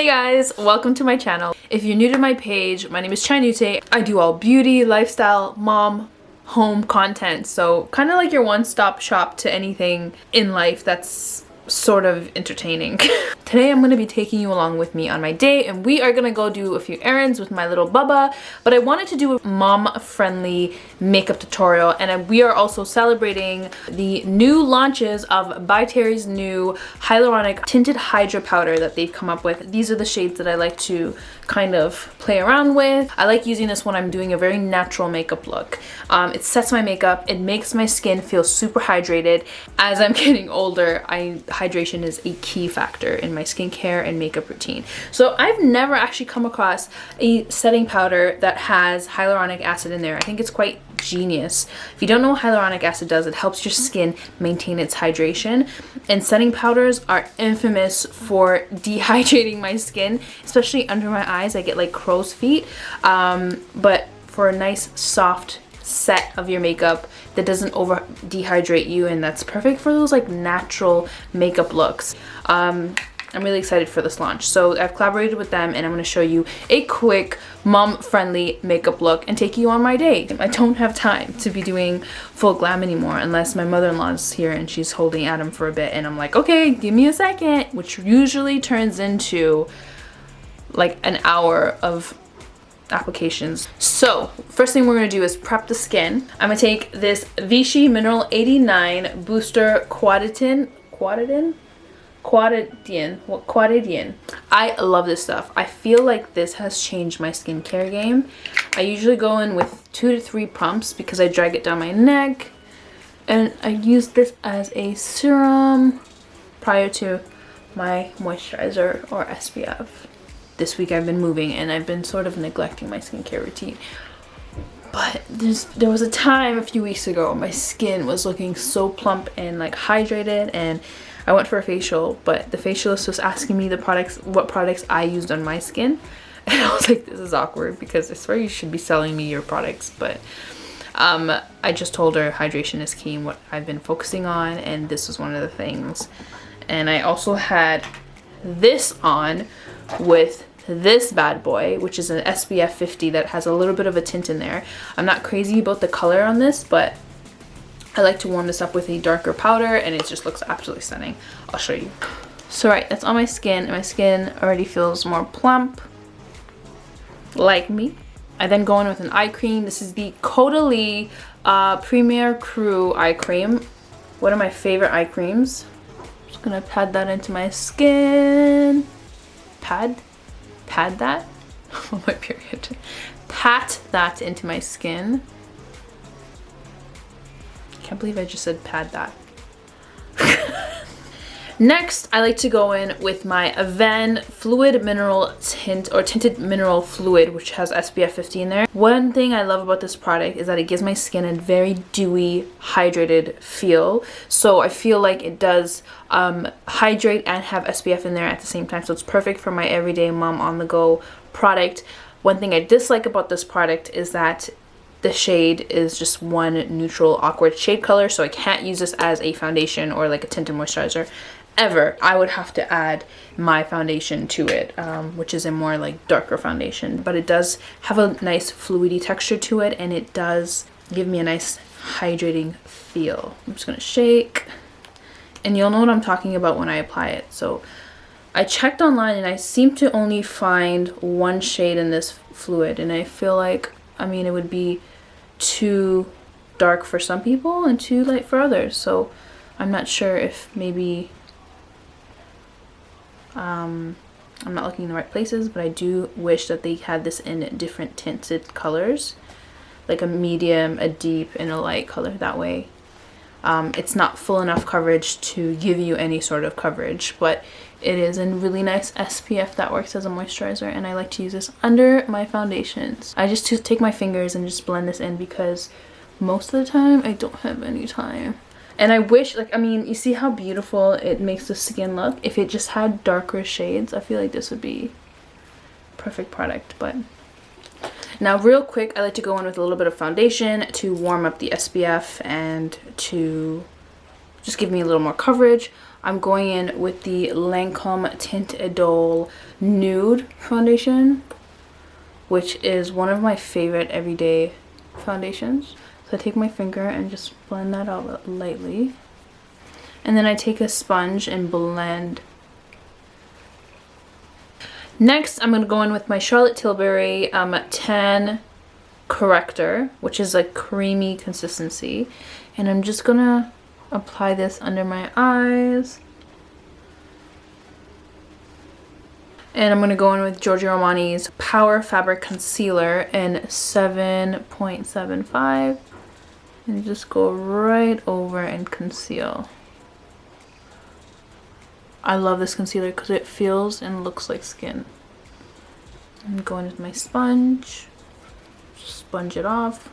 Hey guys, welcome to my channel. If you're new to my page, my name is Chainute. I do all beauty, lifestyle, mom, home content. So kind of like your one-stop shop to anything in life that's sort of entertaining. Today I'm going to be taking you along with me on my day, and we are going to go do a few errands with my little bubba, but I wanted to do a mom-friendly makeup tutorial, and we are also celebrating the new launches of Byterry's new hyaluronic tinted Hydra powder that they've come up with. These are the shades that I like to kind of play around with. I like using this when I'm doing a very natural makeup look. It sets my makeup, it makes my skin feel super hydrated. As I'm getting older, hydration is a key factor in my skincare and makeup routine. So I've never actually come across a setting powder that has hyaluronic acid in there. I think it's quite genius. If you don't know what hyaluronic acid does, it helps your skin maintain its hydration, and setting powders are infamous for dehydrating my skin, especially under my eyes. I get like crow's feet, but for a nice soft set of your makeup that doesn't over dehydrate you, and that's perfect for those like natural makeup looks. I'm really excited for this launch. So I've collaborated with them, and I'm going to show you a quick mom-friendly makeup look and take you on my day. I don't have time to be doing full glam anymore unless my mother-in-law is here and she's holding Adam for a bit, and I'm like, okay, give me a second, which usually turns into like an hour of applications. So first thing we're going to do is prep the skin. I'm going to take this Vichy Mineral 89 Booster Quadidin. I love this stuff. I feel like this has changed my skincare game. I usually go in with 2 to 3 pumps because I drag it down my neck, and I use this as a serum prior to my moisturizer or SPF. This week I've been moving and I've been sort of neglecting my skincare routine. But there was a time a few weeks ago my skin was looking so plump and like hydrated, and I went for a facial, but the facialist was asking me what products I used on my skin. And I was like, this is awkward because I swear you should be selling me your products. But I just told her hydration is key and what I've been focusing on, and this was one of the things. And I also had this on with this bad boy, which is an SPF 50 that has a little bit of a tint in there. I'm not crazy about the color on this, but I like to warm this up with a darker powder, and it just looks absolutely stunning. I'll show you. So right, that's on my skin, and my skin already feels more plump, like me. I then go in with an eye cream. This is the Caudalie Premier Crew eye cream. One of my favorite eye creams. Just gonna pat that into my skin. Pad that? Oh, my period. Pat that into my skin. Can't believe I just said pad that. Next, I like to go in with my Avene Fluid Mineral Tint, or Tinted Mineral Fluid, which has SPF 50 in there. One thing I love about this product is that it gives my skin a very dewy, hydrated feel. So I feel like it does hydrate and have SPF in there at the same time. So it's perfect for my everyday mom on the go product. One thing I dislike about this product is that the shade is just one neutral awkward shade color, so I can't use this as a foundation or like a tinted moisturizer ever. I would have to add my foundation to it, which is a more like darker foundation, but it does have a nice fluidy texture to it, and it does give me a nice hydrating feel. I'm just gonna shake, and you'll know what I'm talking about when I apply it. So I checked online and I seem to only find one shade in this fluid, and I feel like, I mean, it would be too dark for some people and too light for others. So I'm not sure if maybe I'm not looking in the right places, but I do wish that they had this in different tinted colors, like a medium, a deep, and a light color. That way it's not full enough coverage to give you any sort of coverage, but it is a really nice SPF that works as a moisturizer, and I like to use this under my foundations. I just take my fingers and just blend this in because most of the time I don't have any time. And I wish, like, I mean, you see how beautiful it makes the skin look? If it just had darker shades, I feel like this would be perfect product. But now real quick, I like to go in with a little bit of foundation to warm up the SPF and to just give me a little more coverage. I'm going in with the Lancome Tint Idole Nude Foundation, which is one of my favorite everyday foundations. So I take my finger and just blend that out lightly. And then I take a sponge and blend. Next, I'm going to go in with my Charlotte Tilbury Tan Corrector, which is like creamy consistency. And I'm just going to apply this under my eyes. And I'm going to go in with Giorgio Armani's Power Fabric Concealer in 7.75. And just go right over and conceal. I love this concealer because it feels and looks like skin. I'm going with my sponge. Just sponge it off.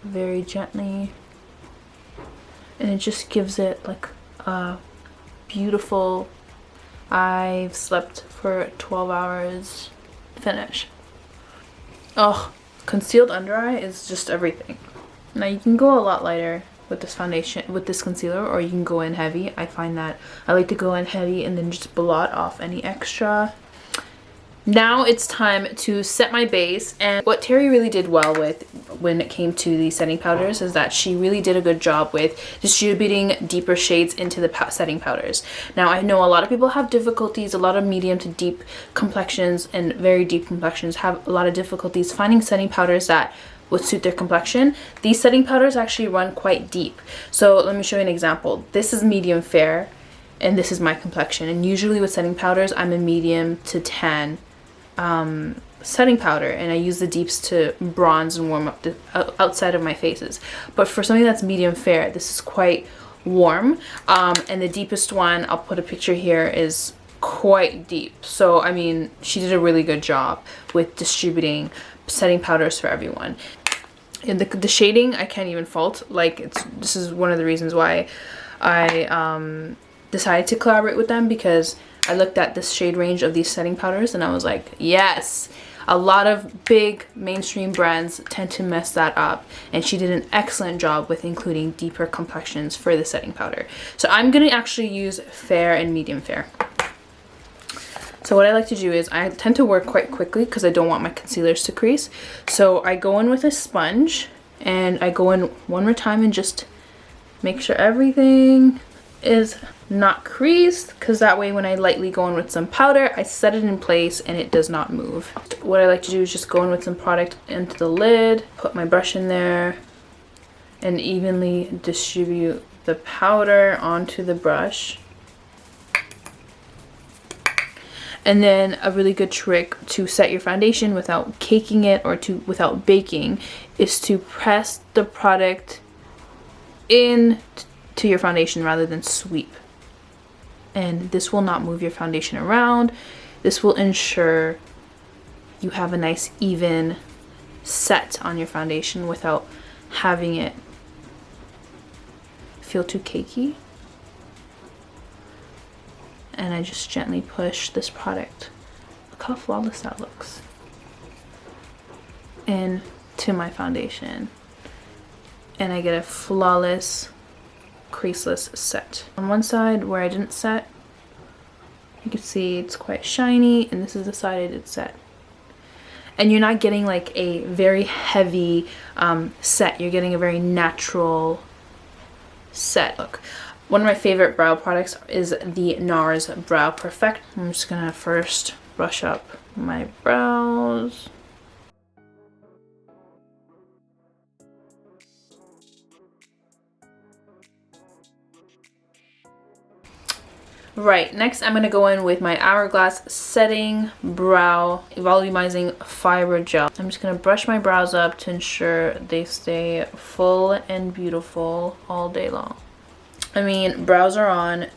Very gently. And it just gives it like a beautiful I've slept for 12 hours finish. Oh, concealed under eye is just everything. Now you can go a lot lighter with this foundation, with this concealer, or you can go in heavy. I find that I like to go in heavy and then just blot off any extra. Now it's time to set my base, and what Terry really did well with when it came to the setting powders is that she really did a good job with distributing deeper shades into the setting powders. Now I know a lot of people have difficulties, a lot of medium to deep complexions and very deep complexions have a lot of difficulties finding setting powders that would suit their complexion. These setting powders actually run quite deep. So let me show you an example. This is medium fair and this is my complexion, and usually with setting powders I'm a medium to tan setting powder, and I use the deeps to bronze and warm up the outside of my faces. But for something that's medium fair, this is quite warm, and the deepest one, I'll put a picture here, is quite deep. So I mean, she did a really good job with distributing setting powders for everyone. And the shading I can't even fault. Like, this is one of the reasons why I decided to collaborate with them, because I looked at this shade range of these setting powders and I was like, yes. A lot of big mainstream brands tend to mess that up, and she did an excellent job with including deeper complexions for the setting powder. So I'm gonna actually use fair and medium fair. So what I like to do is I tend to work quite quickly because I don't want my concealers to crease. So I go in with a sponge and I go in one more time and just make sure everything is not creased, because that way when I lightly go in with some powder, I set it in place and it does not move. What I like to do is just go in with some product into the lid, put my brush in there, and evenly distribute the powder onto the brush. And then a really good trick to set your foundation without caking it or without baking is to press the product in to your foundation rather than sweep. And this will not move your foundation around. This will ensure you have a nice even set on your foundation without having it feel too cakey. And I just gently push this product, look how flawless that looks, into my foundation, and I get a flawless creaseless set. On one side where I didn't set, you can see it's quite shiny, and this is the side I did set. And you're not getting like a very heavy set, you're getting a very natural set look. One of my favorite brow products is the NARS Brow Perfect. I'm just gonna first brush up my brows. Right, next I'm gonna go in with my Hourglass Setting Brow Volumizing Fiber Gel. I'm just gonna brush my brows up to ensure they stay full and beautiful all day long. I mean, brows are on,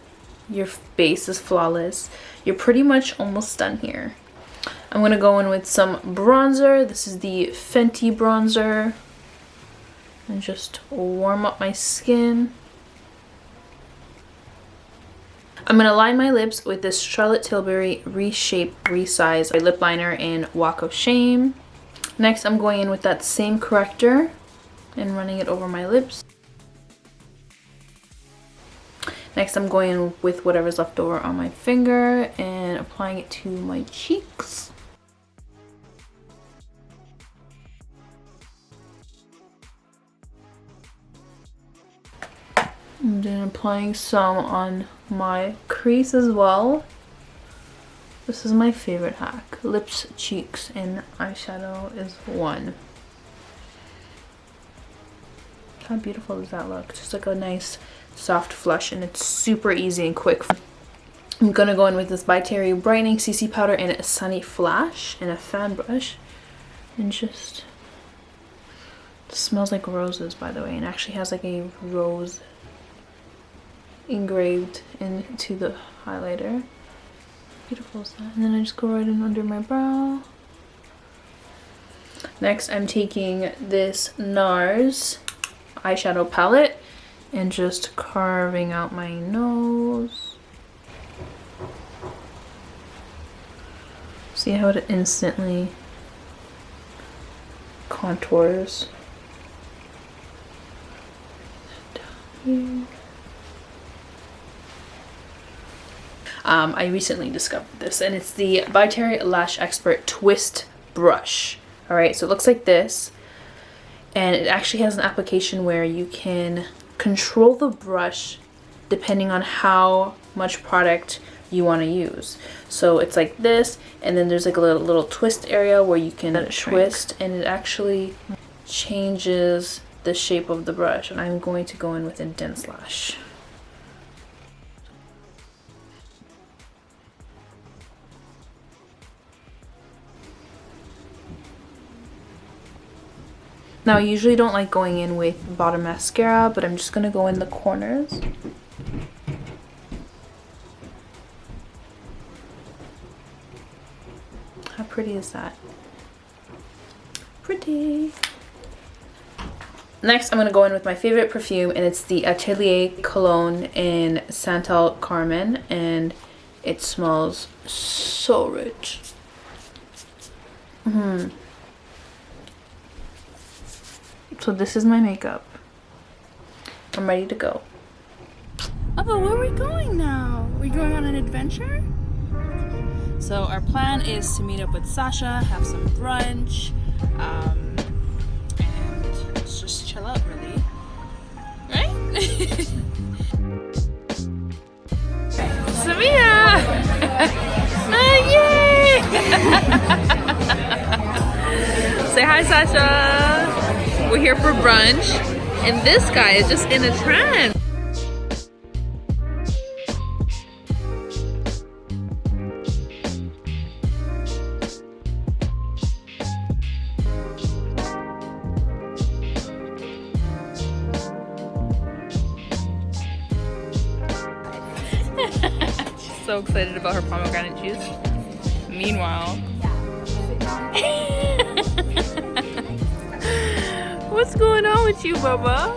your base is flawless, you're pretty much almost done here. I'm gonna go in with some bronzer. This is the FeNty bronzer, and just warm up my skin. I'm gonna line my lips with this Charlotte Tilbury Reshape Resize lip liner in Walk of Shame. Next, I'm going in with that same corrector and running it over my lips. Next, I'm going with whatever's left over on my finger and applying it to my cheeks. And then applying some on my crease as well. This is my favorite hack. Lips, cheeks, and eyeshadow is one. How beautiful does that look? Just like a nice soft flush, and it's super easy and quick. I'm gonna go in with this Byterry brightening CC powder and a sunny flash and a fan brush, and just it smells like roses, by the way, and actually has like a rose engraved into the highlighter. Beautiful is that. And then I just go right in under my brow. Next, I'm taking this NARS eyeshadow palette and just carving out my nose. See how it instantly contours down here. I recently discovered this, and it's the Byterry Lash Expert Twist Brush. Alright, so it looks like this, and it actually has an application where you can control the brush depending on how much product you want to use. So it's like this, and then there's like a little twist area where you can twist, and it actually changes the shape of the brush. And I'm going to go in with a dense lash. Now, I usually don't like going in with bottom mascara, but I'm just going to go in the corners. How pretty is that? Pretty. Next, I'm going to go in with my favorite perfume, and it's the Atelier Cologne in Santal Carmen, and it smells so rich. So this is my makeup. I'm ready to go. Oh, but where are we going now? Are we going on an adventure? So our plan is to meet up with Sasha, have some brunch, and let's just chill out, really. Right? Samia! Yay! Say hi, Sasha. We're here for brunch, and this guy is just in a trance. She's so excited about her pomegranate juice. Meanwhile, what's going on with you, Bubba?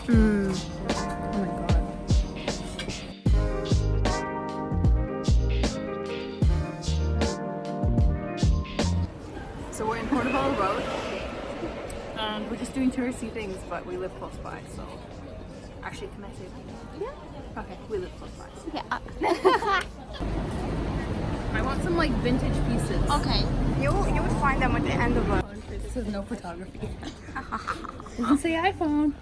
Oh my god. So we're in Portobello Road. We're just doing touristy things, but we live close by, so... Actually, can I say that? Yeah. Okay, we live close by. So. Yeah. I want some, like, vintage pieces. Okay. You would find them at the end of it. This is no photography. Doesn't say iPhone.